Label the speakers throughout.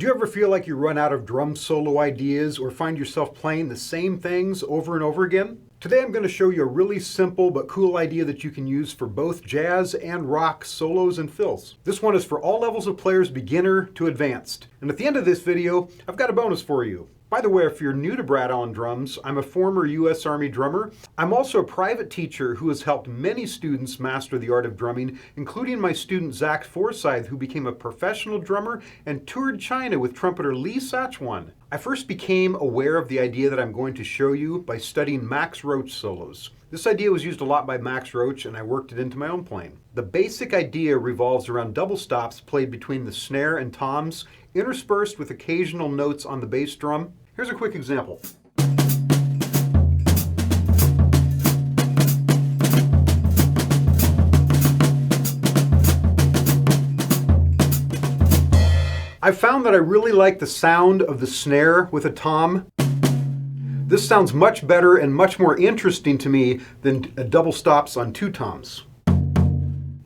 Speaker 1: Do you ever feel like you run out of drum solo ideas or find yourself playing the same things over and over again? Today I'm going to show you a really simple but cool idea that you can use for both jazz and rock solos and fills. This one is for all levels of players, beginner to advanced. And at the end of this video, I've got a bonus for you. By the way, if you're new to Brad on drums, I'm a former U.S. Army drummer. I'm also a private teacher who has helped many students master the art of drumming, including my student Zach Forsyth, who became a professional drummer and toured China with trumpeter Lee Sachuan. I first became aware of the idea that I'm going to show you by studying Max Roach solos. This idea was used a lot by Max Roach, and I worked it into my own playing. The basic idea revolves around double stops played between the snare and toms, interspersed with occasional notes on the bass drum. Here's a quick example. I've found that I really like the sound of the snare with a tom. This sounds much better and much more interesting to me than double stops on two toms.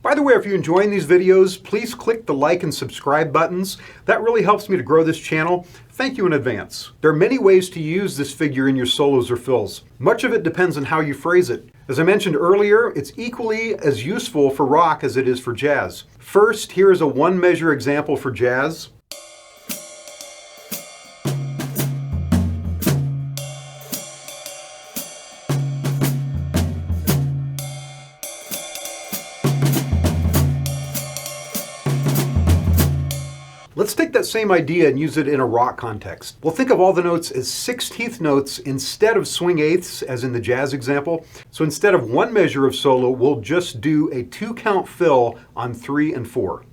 Speaker 1: By the way, if you're enjoying these videos, please click the like and subscribe buttons. That really helps me to grow this channel. Thank you in advance. There are many ways to use this figure in your solos or fills. Much of it depends on how you phrase it. As I mentioned earlier, it's equally as useful for rock as it is for jazz. First, here is a one measure example for jazz. Let's take that same idea and use it in a rock context. We'll think of all the notes as 16th notes instead of swing eighths, as in the jazz example. So instead of one measure of solo, we'll just do a 2-count fill on 3 and 4.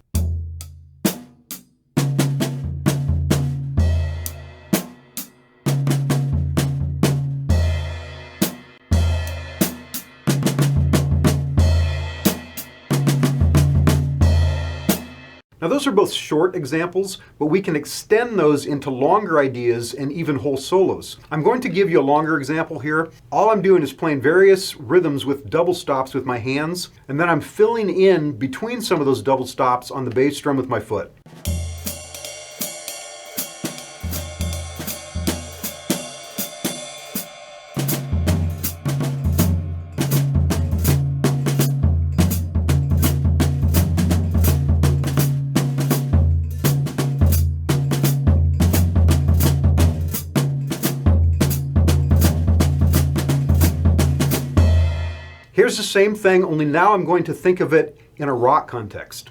Speaker 1: Now those are both short examples, but we can extend those into longer ideas and even whole solos. I'm going to give you a longer example here. All I'm doing is playing various rhythms with double stops with my hands, and then I'm filling in between some of those double stops on the bass drum with my foot. Here's the same thing, only now I'm going to think of it in a rock context.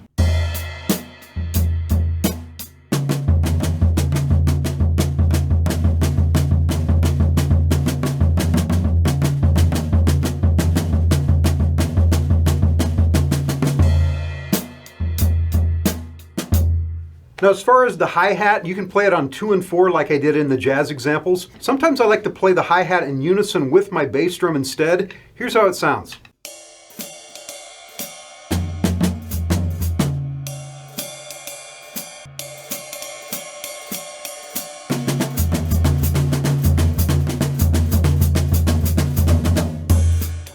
Speaker 1: Now, as far as the hi-hat, you can play it on 2 and 4 like I did in the jazz examples. Sometimes I like to play the hi-hat in unison with my bass drum instead. Here's how it sounds.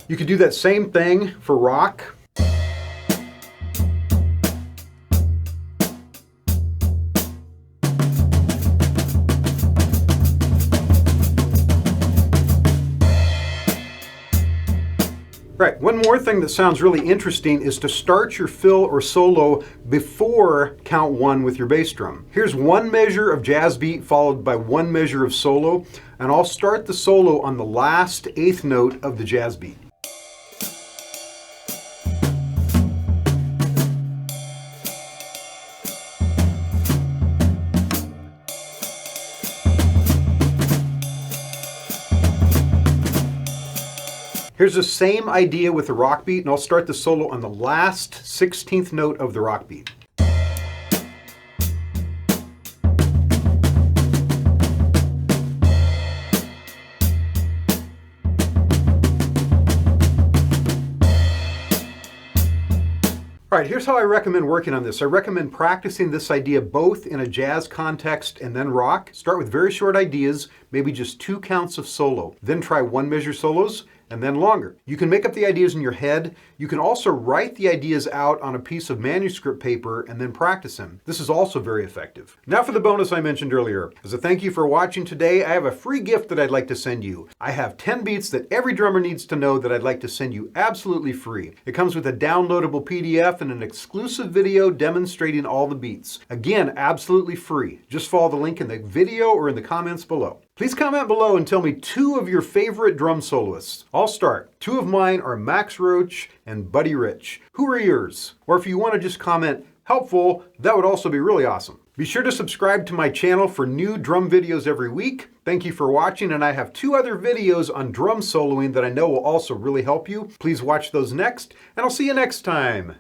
Speaker 1: You could do that same thing for rock. Right, one more thing that sounds really interesting is to start your fill or solo before count 1 with your bass drum. Here's one measure of jazz beat followed by one measure of solo, and I'll start the solo on the last 8th note of the jazz beat. Here's the same idea with the rock beat, and I'll start the solo on the last 16th note of the rock beat. All right, here's how I recommend working on this. I recommend practicing this idea both in a jazz context and then rock. Start with very short ideas, maybe just 2 counts of solo. Then try one measure solos, and then longer. You can make up the ideas in your head. You can also write the ideas out on a piece of manuscript paper and then practice them. This is also very effective. Now for the bonus I mentioned earlier. As a thank you for watching today, I have a free gift that I'd like to send you. I have 10 beats that every drummer needs to know that I'd like to send you absolutely free. It comes with a downloadable PDF and an exclusive video demonstrating all the beats. Again, absolutely free. Just follow the link in the video or in the comments below. Please comment below and tell me 2 of your favorite drum soloists. I'll start. 2 of mine are Max Roach and Buddy Rich. Who are yours? Or if you want to just comment helpful, that would also be really awesome. Be sure to subscribe to my channel for new drum videos every week. Thank you for watching, and I have 2 other videos on drum soloing that I know will also really help you. Please watch those next, and I'll see you next time.